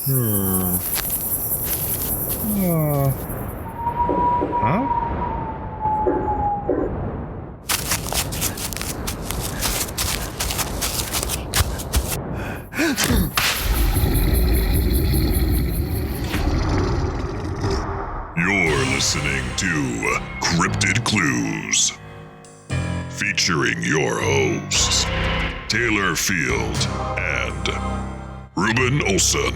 Huh? You're listening to Cryptid Clues, featuring your hosts, Taylor Field and Reuben Olson.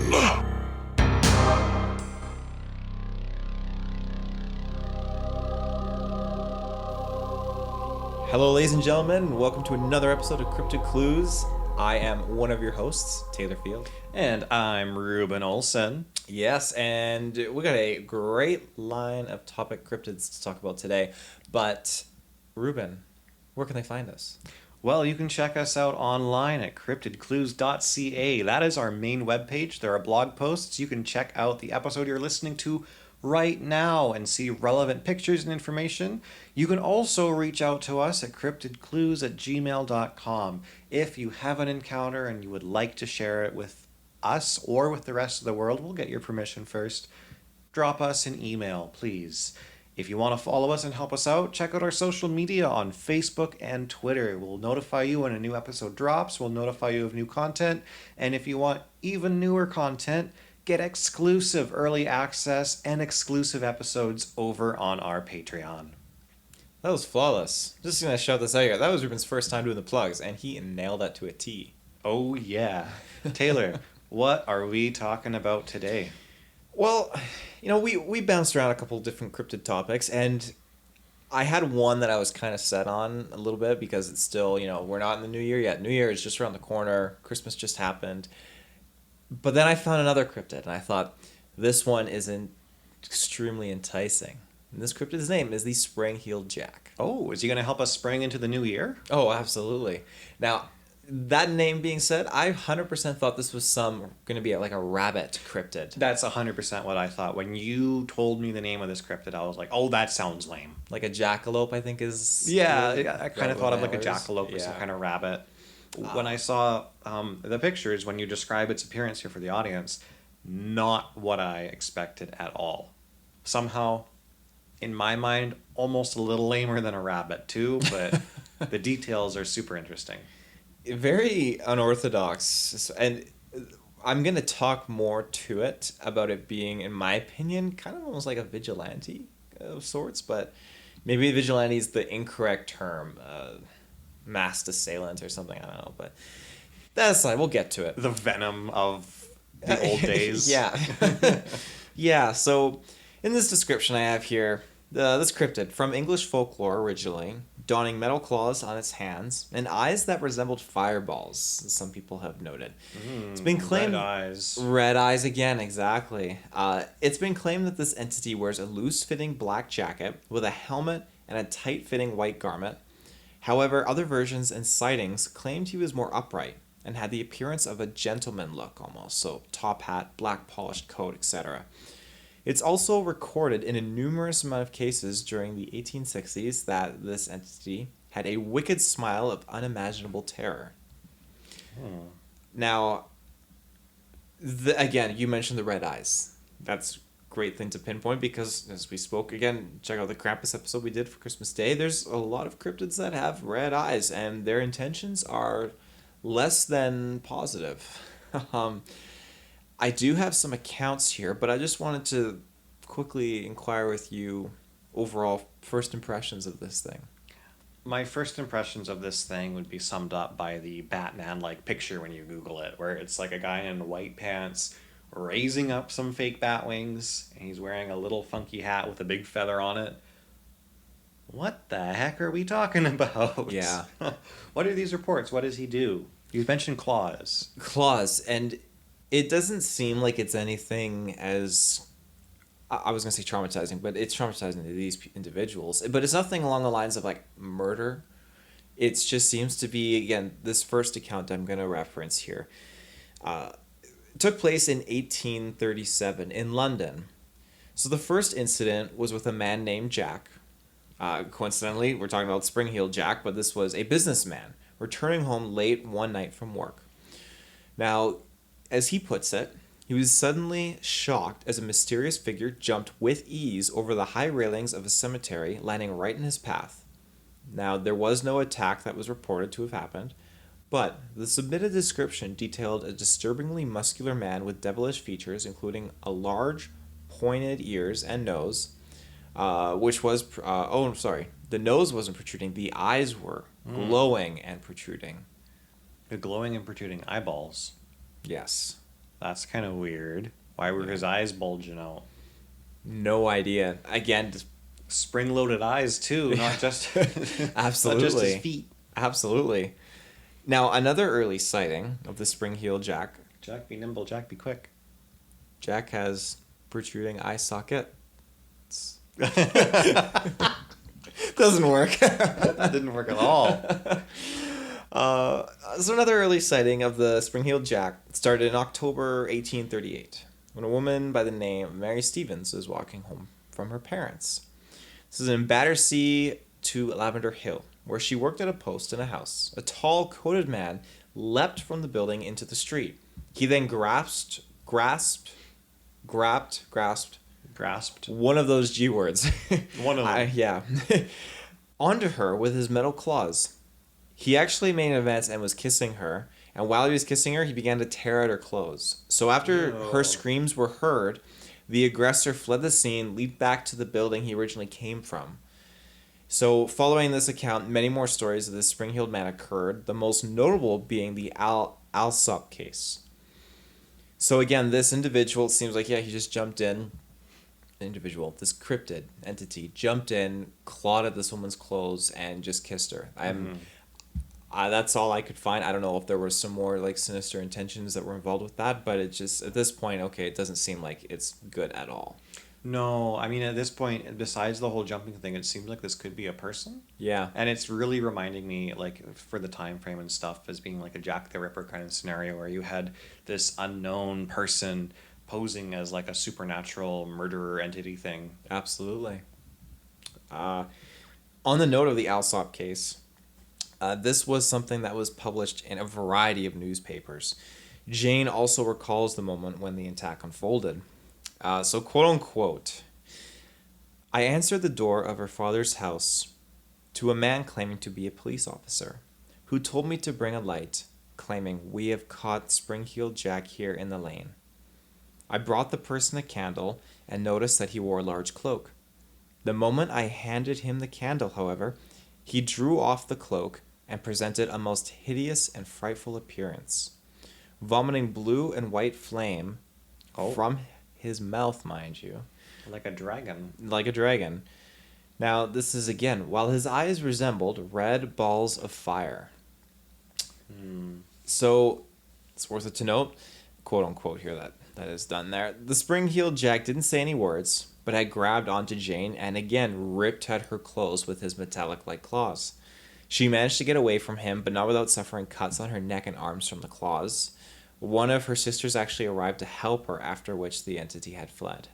Hello, ladies and gentlemen, and welcome to another episode of Cryptid Clues. I am one of your hosts, Taylor Field. And I'm Reuben Olson. Yes, and we got a great line of topic cryptids to talk about today. But, Reuben, where can they find us? Well, you can check us out online at CryptidClues.ca. That is our main webpage. There are blog posts. You can check out the episode you're listening to right now and see relevant pictures and information. You can also reach out to us at cryptidclues@gmail.com. If you have an encounter and you would like to share it with us or with the rest of the world, we'll get your permission first. Drop us an email, please. If you want to follow us and help us out, check out our social media on Facebook and Twitter. We'll notify you when a new episode drops. We'll notify you of new content. And if you want even newer content, get exclusive early access and exclusive episodes over on our Patreon. That was flawless. Just gonna shout this out here. That was Reuben's first time doing the plugs, and he nailed that to a T. Oh, yeah. Taylor, what are we talking about today? Well, we bounced around a couple different cryptid topics, and I had one that I was kind of set on a little bit because it's still, we're not in the new year yet. New Year is just around the corner. Christmas just happened. But then I found another cryptid, and I thought, this one is extremely enticing. And this cryptid's name is the Spring-Heeled Jack. Oh, is he going to help us spring into the new year? Oh, absolutely. Now, that name being said, I 100% thought this was going to be like a rabbit cryptid. That's 100% what I thought. When you told me the name of this cryptid, I was like, oh, that sounds lame. Like a jackalope, I think is... Yeah, I kind of thought of like a antlers. jackalope or some kind of rabbit. When I saw the pictures, when you describe its appearance here for the audience, not what I expected at all. Somehow, in my mind, almost a little lamer than a rabbit too, but the details are super interesting. Very unorthodox, and I'm going to talk more to it about it being, in my opinion, kind of almost like a vigilante of sorts, but maybe vigilante is the incorrect term. Masked assailant or something, I don't know, but that's aside, we'll get to it. The venom of the old days. Yeah. Yeah, so in this description I have here, this cryptid, from English folklore originally, donning metal claws on its hands and eyes that resembled fireballs, as some people have noted. It's been claimed... Red eyes. Red eyes again, exactly. It's been claimed that this entity wears a loose-fitting black jacket with a helmet and a tight-fitting white garment. However, other versions and sightings claimed he was more upright and had the appearance of a gentleman look almost, so top hat, black polished coat, etc. It's also recorded in a numerous amount of cases during the 1860s that this entity had a wicked smile of unimaginable terror. Now, again, you mentioned the red eyes. That's great thing to pinpoint because, as we spoke again, check out the Krampus episode we did for Christmas Day. There's a lot of cryptids that have red eyes, and their intentions are less than positive. I do have some accounts here, but I just wanted to quickly inquire with you overall first impressions of this thing. My first impressions of this thing would be summed up by the Batman-like picture when you Google it, where it's like a guy in white pants raising up some fake bat wings, and he's wearing a little funky hat with a big feather on it. What the heck are we talking about? Yeah. What are these reports? What does he do? You mentioned claws. Claws, and it doesn't seem like it's anything as... I was going to say traumatizing, but it's traumatizing to these individuals. But it's nothing along the lines of, like, murder. It just seems to be, again, this first account I'm going to reference here. Took place in 1837 in London. So the first incident was with a man named Jack. Coincidentally, we're talking about Spring-Heeled Jack, but this was a businessman returning home late one night from work. Now, as he puts it, He was suddenly shocked as a mysterious figure jumped with ease over the high railings of a cemetery, landing right in his path. Now, there was no attack that was reported to have happened, but the submitted description detailed a disturbingly muscular man with devilish features, including a large, pointed ears and nose, which was, the nose wasn't protruding, the eyes were glowing and protruding. The glowing and protruding eyeballs. Yes. That's kind of weird. Why were his eyes bulging out? No idea. Again, just spring-loaded eyes too, not just absolutely, not just his feet. Absolutely. Now, another early sighting of the spring-heeled Jack. Jack be nimble, Jack be quick. Jack has protruding eye sockets. Doesn't work. That didn't work at all. So another early sighting of the spring-heeled Jack started in October 1838, when a woman by the name of Mary Stevens was walking home from her parents. This is in Battersea to Lavender Hill, where she worked at a post in a house. A tall, coated man leapt from the building into the street. He then grasped one of those G words. One of them. Yeah. Onto her with his metal claws. He actually made an advance and was kissing her, and while he was kissing her, he began to tear at her clothes. So after her screams were heard, the aggressor fled the scene, leaped back to the building he originally came from. So following this account, many more stories of this spring-heeled man occurred, the most notable being the Alsop Case. So again, this individual, it seems like, he just jumped in. This cryptid entity jumped in, clawed at this woman's clothes, and just kissed her. That's all I could find. I don't know if there were some more like sinister intentions that were involved with that, but it just, at this point, it doesn't seem like it's good at all. No, I mean, at this point, besides the whole jumping thing, it seems like this could be a person. Yeah. And it's really reminding me, like, for the time frame and stuff, as being like a Jack the Ripper kind of scenario where you had this unknown person posing as like a supernatural murderer entity thing. Absolutely. On the note of the Alsop case, this was something that was published in a variety of newspapers. Jane also recalls the moment when the attack unfolded. So, quote unquote, I answered the door of her father's house to a man claiming to be a police officer, who told me to bring a light, claiming we have caught Spring-Heeled Jack here in the lane. I brought the person a candle and noticed that he wore a large cloak. The moment I handed him the candle, however, he drew off the cloak and presented a most hideous and frightful appearance, vomiting blue and white flame from his mouth, mind you. Like a dragon. Like a dragon. Now, this is, again, while his eyes resembled red balls of fire. So, it's worth it to note, quote unquote here, that is done there. The spring-heeled Jack didn't say any words, but had grabbed onto Jane and again ripped at her clothes with his metallic-like claws. She managed to get away from him, but not without suffering cuts on her neck and arms from the claws. One of her sisters actually arrived to help her, after which the entity had fled.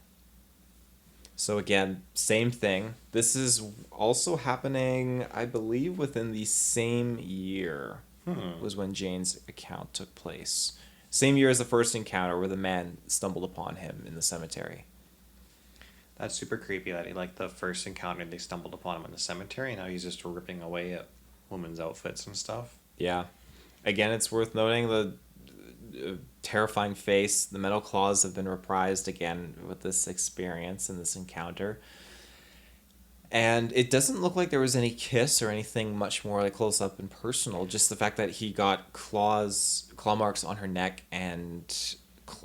So again, same thing. This is also happening, I believe, within the same year was when Jane's account took place. Same year as the first encounter where the man stumbled upon him in the cemetery. That's super creepy that like the first encounter they stumbled upon him in the cemetery and now he's just ripping away at women's outfits and stuff. Yeah. Again, it's worth noting the terrifying face. The metal claws have been reprised again with this experience and this encounter. And it doesn't look like there was any kiss or anything much more like close up and personal. Just the fact that he got claw marks on her neck and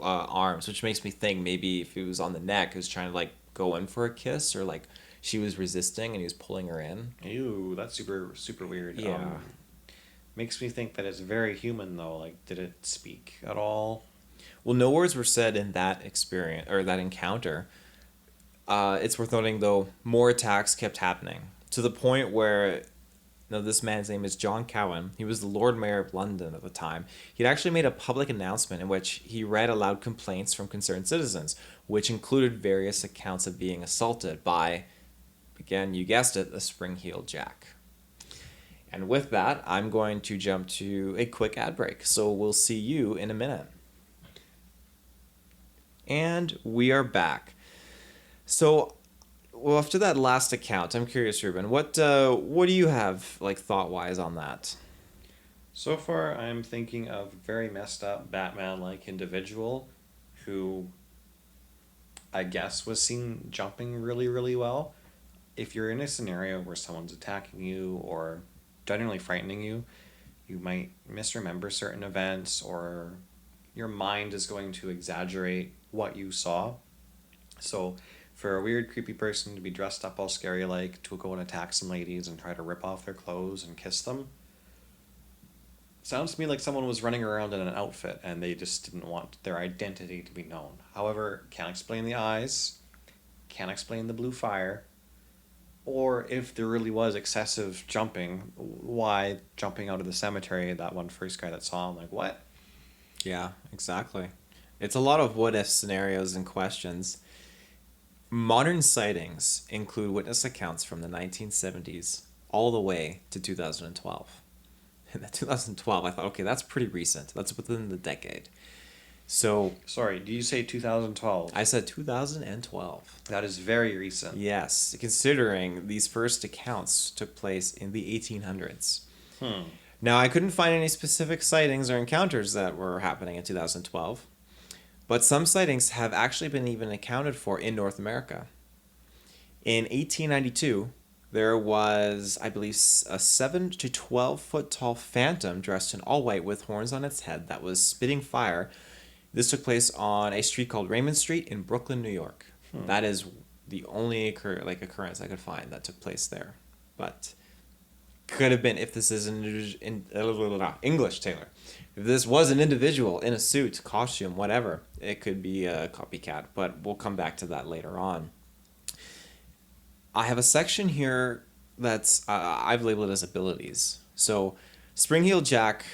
arms, which makes me think maybe if he was on the neck, he was trying to like go in for a kiss, or like she was resisting and he was pulling her in. Ew, that's super weird. Yeah. Makes me think that it's very human though. Like, did it speak at all? Well, no words were said in that experience or that encounter. It's worth noting, though, more attacks kept happening to the point where, this man's name is John Cowan. He was the Lord Mayor of London at the time. He'd actually made a public announcement in which he read aloud complaints from concerned citizens, which included various accounts of being assaulted by, again, you guessed it, a spring-heeled Jack. And with that, I'm going to jump to a quick ad break. So we'll see you in a minute. And we are back. So, well, after that last account, I'm curious, Reuben, what do you have like thought-wise on that? So far, I'm thinking of very messed up Batman-like individual who I guess was seen jumping really, really well. If you're in a scenario where someone's attacking you or generally frightening you, you might misremember certain events or your mind is going to exaggerate what you saw. So, for a weird, creepy person to be dressed up all scary like to go and attack some ladies and try to rip off their clothes and kiss them, sounds to me like someone was running around in an outfit and they just didn't want their identity to be known. However, can't explain the eyes, can't explain the blue fire, or if there really was excessive jumping, why jumping out of the cemetery, that one first guy that saw him, like, what? Yeah, exactly. It's a lot of what-if scenarios and questions. Modern sightings include witness accounts from the 1970s all the way to 2012. In 2012, I thought, okay, that's pretty recent. That's within the decade. So Sorry, did you say 2012? I said 2012. That is very recent. Yes, considering these first accounts took place in the 1800s. Now, I couldn't find any specific sightings or encounters that were happening in 2012, but some sightings have actually been even accounted for in North America. In 1892, there was, I believe, a 7 to 12 foot tall phantom dressed in all white with horns on its head that was spitting fire. This took place on a street called Raymond Street in Brooklyn, New York. That is the only occurrence I could find that took place there. But could have been, if this is English, Taylor. If this was an individual in a suit, costume, whatever, it could be a copycat. But we'll come back to that later on. I have a section here that's I've labeled as abilities. So, Spring-Heeled Jack.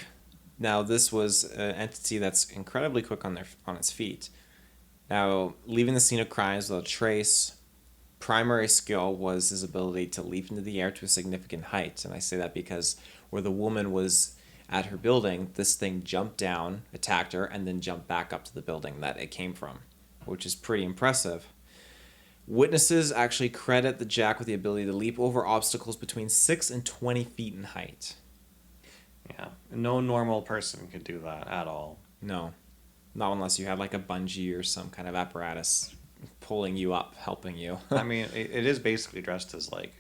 Now, this was an entity that's incredibly quick on its feet. Now, leaving the scene of crimes without a trace. Primary skill was his ability to leap into the air to a significant height, and I say that because where the woman was at her building, this thing jumped down, attacked her, and then jumped back up to the building that it came from, which is pretty impressive. Witnesses actually credit the Jack with the ability to leap over obstacles between 6 and 20 feet in height. Yeah, no normal person could do that at all. No, not unless you had like a bungee or some kind of apparatus pulling you up, helping you. I mean, it is basically dressed as like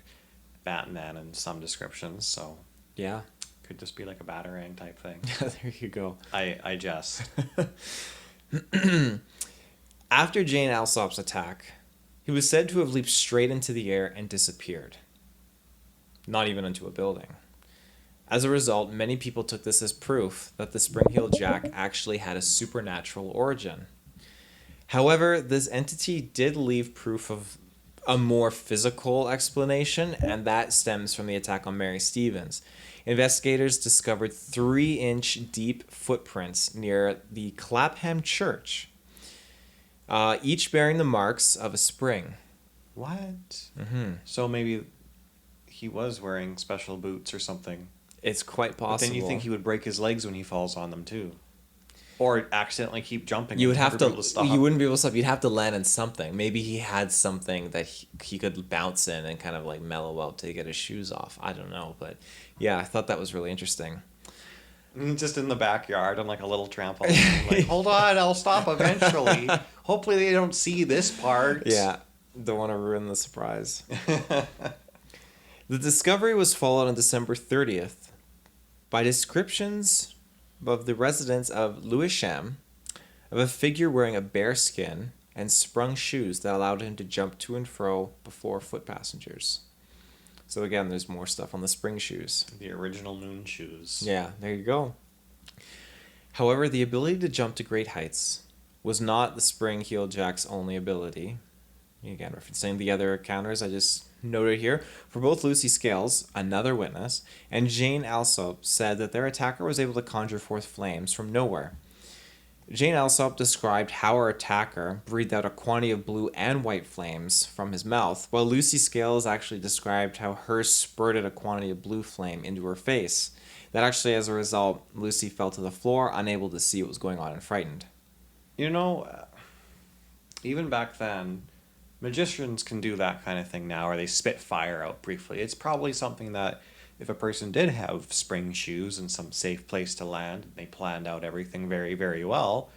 Batman in some descriptions, so Yeah. could just be like a Batarang type thing. There you go. I jest. After Jane Alsop's attack, he was said to have leaped straight into the air and disappeared. Not even into a building. As a result, many people took this as proof that the Spring-Heeled Jack actually had a supernatural origin. However, this entity did leave proof of a more physical explanation, and that stems from the attack on Mary Stevens. Investigators discovered 3-inch deep footprints near the Clapham Church, each bearing the marks of a spring. What? Mm-hmm. So maybe he was wearing special boots or something. It's quite possible. But then you think he would break his legs when he falls on them too, or accidentally keep jumping. You would have to. Stop. You wouldn't be able to stop. You'd have to land in something. Maybe he had something that he could bounce in and kind of like mellow out to get his shoes off. I don't know, but yeah, I thought that was really interesting. Just in the backyard on like a little trampoline. Like, hold on, I'll stop eventually. Hopefully they don't see this part. Yeah, don't want to ruin the surprise. The discovery was followed on December 30th by descriptions of the residence of Lewisham of a figure wearing a bear skin and sprung shoes that allowed him to jump to and fro before foot passengers. So again, there's more stuff on the spring shoes. The original moon shoes. Yeah, there you go. However, the ability to jump to great heights was not the Spring-Heeled Jack's only ability. Again, referencing the other encounters I just noted here. For both Lucy Scales, another witness, and Jane Alsop said that their attacker was able to conjure forth flames from nowhere. Jane Alsop described how her attacker breathed out a quantity of blue and white flames from his mouth, while Lucy Scales actually described how hers spurted a quantity of blue flame into her face. That actually, as a result, Lucy fell to the floor, unable to see what was going on and frightened. You know, even back then, magicians can do that kind of thing now, or they spit fire out briefly. It's probably something that if a person did have spring shoes and some safe place to land, and they planned out everything very, very well,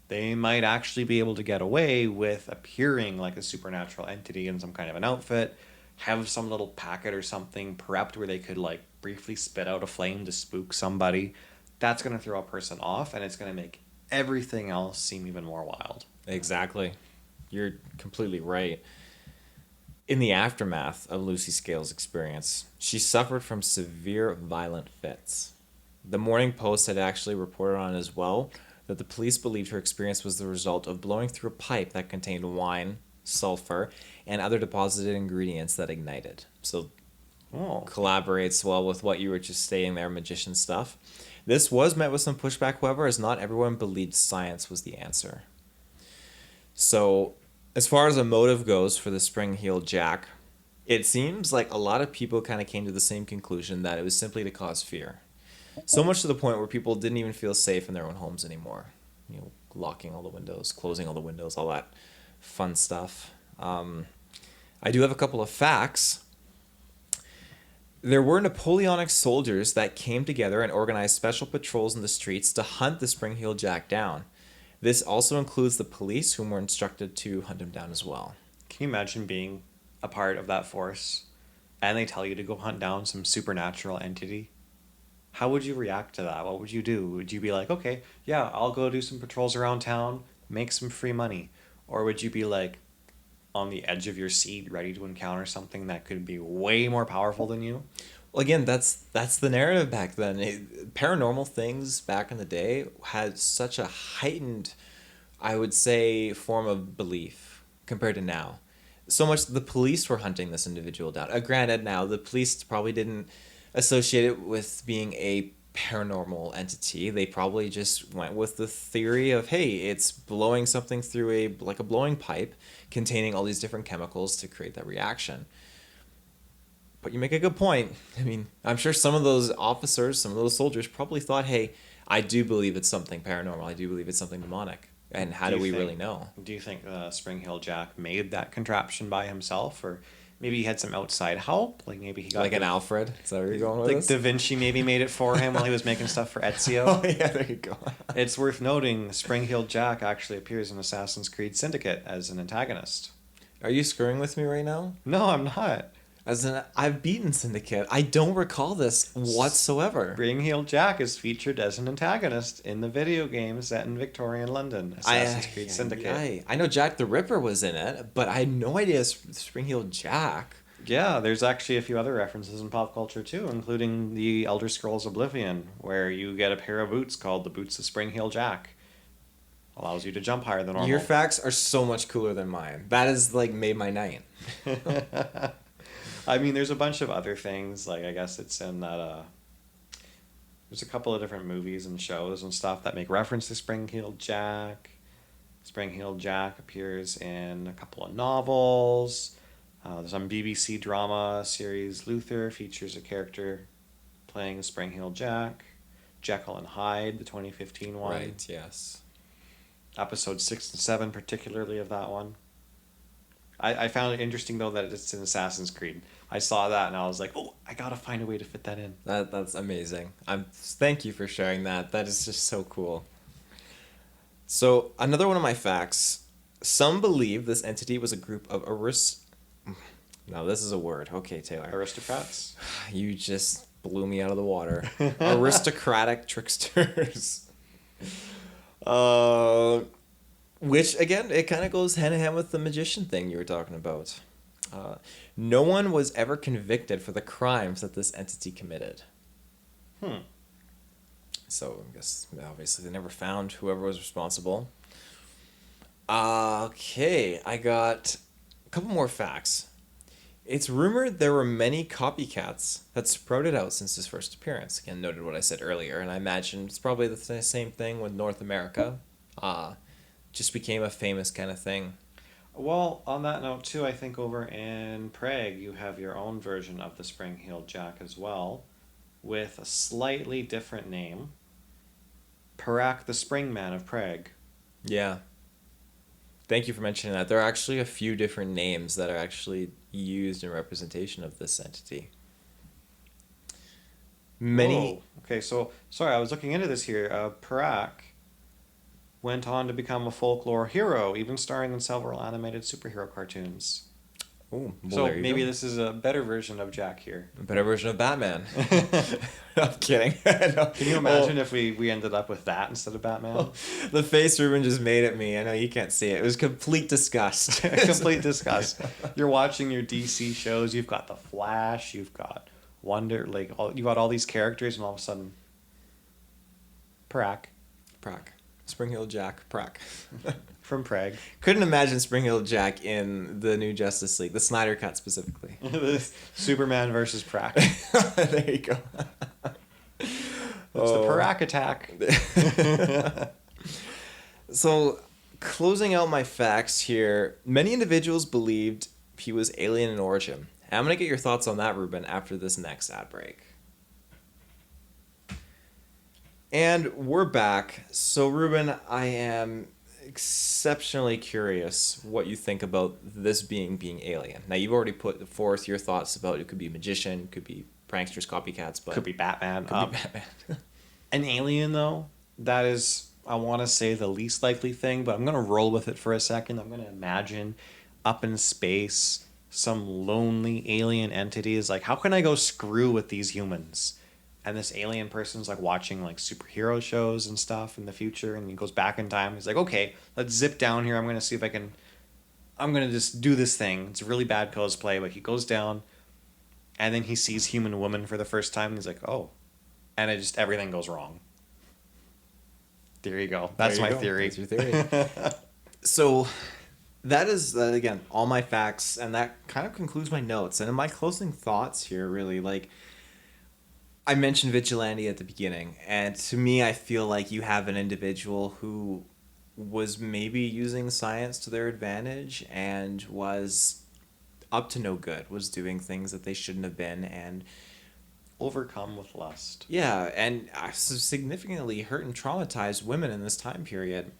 they might actually be able to get away with appearing like a supernatural entity in some kind of an outfit, have some little packet or something prepped where they could like briefly spit out a flame to spook somebody. That's going to throw a person off, and it's going to make everything else seem even more wild. Exactly. You're completely right. In the aftermath of Lucy Scales' experience, she suffered from severe violent fits. The Morning Post had actually reported on it as well, that the police believed her experience was the result of blowing through a pipe that contained wine, sulfur, and other deposited ingredients that ignited. So, collaborates well with what you were just stating there, magician stuff. This was met with some pushback, however, as not everyone believed science was the answer. So, as far as a motive goes for the spring-heeled jack, it seems like a lot of people kind of came to the same conclusion, that it was simply to cause fear. So much to the point where people didn't even feel safe in their own homes anymore. You know, locking all the windows, closing all the windows, all that fun stuff. I do have a couple of facts. There were Napoleonic soldiers that came together and organized special patrols in the streets to hunt the spring-heeled jack down. This also includes the police, whom were instructed to hunt him down as well. Can you imagine being a part of that force and they tell you to go hunt down some supernatural entity? How would you react to that? What would you do? Would you be like, okay, yeah, I'll go do some patrols around town, make some free money? Or would you be like on the edge of your seat, ready to encounter something that could be way more powerful than you? Well, again, that's the narrative back then. Paranormal things back in the day had such a heightened, I would say, form of belief compared to now. So much the police were hunting this individual down. Granted, now the police probably didn't associate it with being a paranormal entity. They probably just went with the theory of, hey, it's blowing something through a blowing pipe containing all these different chemicals to create that reaction. But you make a good point. I mean, I'm sure some of those officers, some of those soldiers probably thought, hey, I do believe it's something paranormal. I do believe it's something demonic. And how do we really know? Do you think Spring-Heeled Jack made that contraption by himself, or maybe he had some outside help? Like maybe he got like an Alfred. Is that where you're going with like this? Da Vinci maybe made it for him while he was making stuff for Ezio. Oh yeah, there you go. It's worth noting Spring-Heeled Jack actually appears in Assassin's Creed Syndicate as an antagonist. Are you screwing with me right now? No, I'm not. I've beaten Syndicate. I don't recall this whatsoever. Spring-Heeled Jack is featured as an antagonist in the video game set in Victorian London, Assassin's Creed Syndicate. I know Jack the Ripper was in it, but I had no idea Spring-Heeled Jack. Yeah, there's actually a few other references in pop culture too, including the Elder Scrolls Oblivion, where you get a pair of boots called the Boots of Spring-Heeled Jack. Allows you to jump higher than normal. Your facts are so much cooler than mine. That has made my night. I mean, there's a bunch of other things. Like, I guess it's in that, there's a couple of different movies and shows and stuff that make reference to Spring-Heeled Jack. Spring-Heeled Jack appears in a couple of novels. There's some BBC drama series. Luther features a character playing Spring-Heeled Jack. Jekyll and Hyde, the 2015 one. Right, yes. Episode 6 and 7 particularly of that one. I found it interesting, though, that it's in Assassin's Creed. I saw that, and I was like, oh, I gotta find a way to fit that in. That's amazing. Thank you for sharing that. That is just so cool. So, another one of my facts. Some believe this entity was a group of Now, this is a word. Okay, Taylor. Aristocrats? You just blew me out of the water. Aristocratic tricksters. Which, again, it kind of goes hand-in-hand with the magician thing you were talking about. No one was ever convicted for the crimes that this entity committed. So, I guess, obviously, they never found whoever was responsible. Okay, I got a couple more facts. It's rumored there were many copycats that sprouted out since his first appearance. Again, noted what I said earlier, and I imagine it's probably the same thing with North America. Just became a famous kind of thing. Well, on that note, too, I think over in Prague, you have your own version of the Spring-Heeled Jack as well, with a slightly different name. Parak the Springman of Prague. Yeah. Thank you for mentioning that. There are actually a few different names that are actually used in representation of this entity. Many. Whoa. Okay, so sorry, I was looking into this here. Parak went on to become a folklore hero, even starring in several animated superhero cartoons. Oh, well, So there you maybe go. this is a better version of Jack here. A better version of Batman. I'm kidding. No. Can you imagine if we ended up with that instead of Batman? The face Ruben just made at me. I know you can't see it. It was complete disgust. Complete disgust. You're watching your DC shows. You've got the Flash. You've got Wonder. You got all these characters, and all of a sudden, Parak Prague. Spring Hill Jack. Prague. from Prague. Couldn't imagine Spring Hill Jack in the new Justice League, the Snyder Cut specifically. Superman versus Parak. There you go. It's the Parak attack. So, closing out my facts here, many individuals believed he was alien in origin. And I'm going to get your thoughts on that, Ruben, after this next ad break. And we're back. So, Ruben, I am exceptionally curious what you think about this being alien. Now, you've already put forth your thoughts about it could be a magician, could be pranksters, copycats, but Could be Batman. could be Batman. An alien, though, that is, I want to say, the least likely thing, but I'm going to roll with it for a second. I'm going to imagine up in space, some lonely alien entity is like, how can I go screw with these humans? And this alien person's like watching like superhero shows and stuff in the future, and he goes back in time. He's like, okay, let's zip down here. I'm going to see if I'm going to just do this thing. It's a really bad cosplay, but he goes down, and then he sees human woman for the first time, and he's like, oh. And everything goes wrong. There you go. That's my theory. That's your theory. So that is, again, all my facts, and that kind of concludes my notes. And in my closing thoughts here, really, like, I mentioned vigilante at the beginning, and to me, I feel like you have an individual who was maybe using science to their advantage and was up to no good, was doing things that they shouldn't have been, and Overcome with lust. yeah, and significantly hurt and traumatized women in this time period,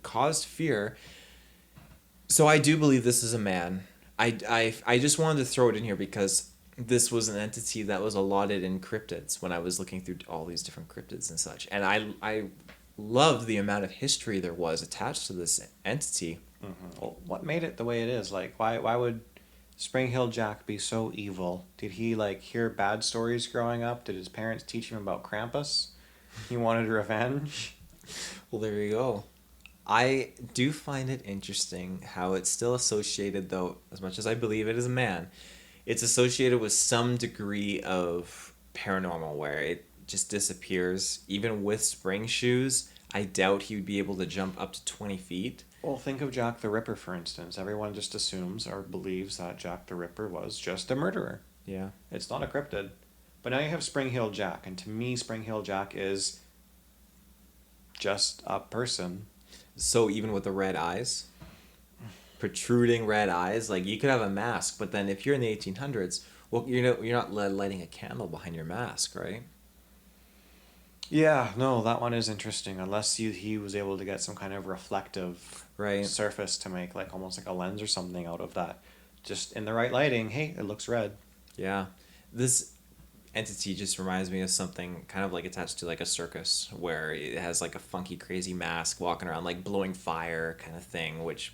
caused fear. So I do believe this is a man. I just wanted to throw it in here because this was an entity that was allotted in cryptids when I was looking through all these different cryptids and such. And I loved the amount of history there was attached to this entity. Mm-hmm. Well, what made it the way it is? Like, why would Spring Hill Jack be so evil? Did he like hear bad stories growing up? Did his parents teach him about Krampus? He wanted revenge. Well, there you go. I do find it interesting how it's still associated, though, as much as I believe it is a man, it's associated with some degree of paranormal where it just disappears. Even with spring shoes, I doubt he would be able to jump up to 20 feet. Well, think of Jack the Ripper, for instance. Everyone just assumes or believes that Jack the Ripper was just a murderer. Yeah. It's not a cryptid. But now you have Spring Hill Jack, and to me, Spring Hill Jack is just a person. So even with the red eyes, protruding red eyes, like you could have a mask, but then if you're in the 1800s, well, you're not lighting a candle behind your mask, right? Yeah, no, that one is interesting. Unless he was able to get some kind of reflective Right. surface to make like almost like a lens or something out of that. Just in the right lighting, hey, it looks red. Yeah. This entity just reminds me of something kind of like attached to like a circus where it has like a funky crazy mask walking around like blowing fire kind of thing, which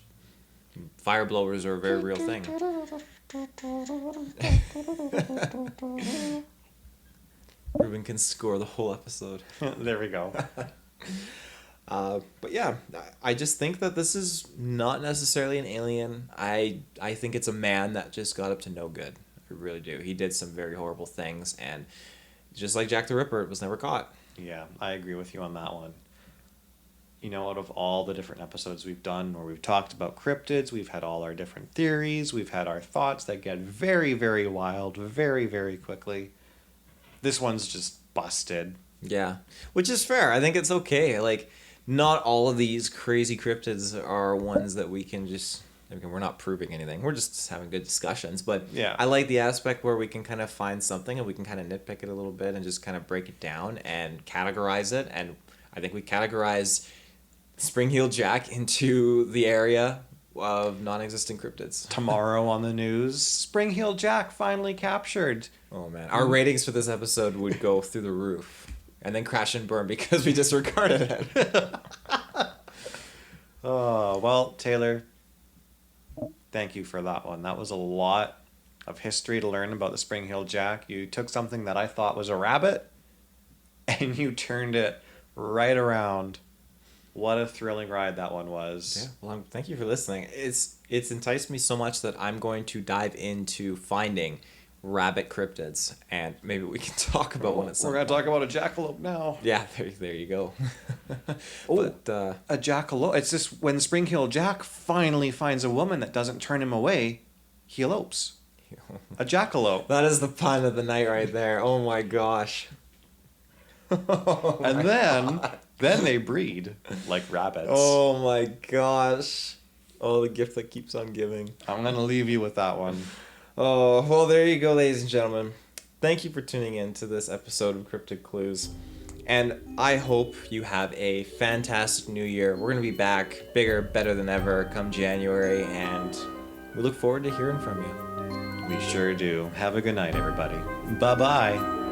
fire blowers are a very real thing. Ruben can score the whole episode. There we go. But yeah, I just think that this is not necessarily an alien. I think it's a man that just got up to no good. I really do. He did some very horrible things, and just like Jack the Ripper, it was never caught. Yeah, I agree with you on that one. You know, out of all the different episodes we've done where we've talked about cryptids, we've had all our different theories, we've had our thoughts that get very, very wild, very, very quickly. This one's just busted. Yeah, which is fair. I think it's okay. Like, not all of these crazy cryptids are ones that we can just... I mean, we're not proving anything. We're just having good discussions. But yeah. I like the aspect where we can kind of find something and we can kind of nitpick it a little bit and just kind of break it down and categorize it. And I think we categorize Spring-heeled Jack into the area of non-existent cryptids. Tomorrow on the news, Spring-heeled Jack finally captured. Oh man, our ratings for this episode would go through the roof, and then crash and burn because we disregarded it. Oh, well, Taylor, thank you for that one. That was a lot of history to learn about the Spring-heeled Jack. You took something that I thought was a rabbit, and you turned it right around. What a thrilling ride that one was. Yeah, well, thank you for listening. It's enticed me so much that I'm going to dive into finding rabbit cryptids, and maybe we can talk about one at some We're going to talk about a jackalope now. Yeah, there you go. But a jackalope. It's just when Spring-heeled Jack finally finds a woman that doesn't turn him away, he elopes. A jackalope. That is the pun of the night right there. Oh my gosh. And then they breed like rabbits. Oh my gosh. Oh, the gift that keeps on giving. I'm going to leave you with that one. Oh, well, there you go, ladies and gentlemen. Thank you for tuning in to this episode of Cryptid Clues. And I hope you have a fantastic new year. We're going to be back bigger, better than ever come January, and we look forward to hearing from you. We sure do. Have a good night, everybody. Bye-bye.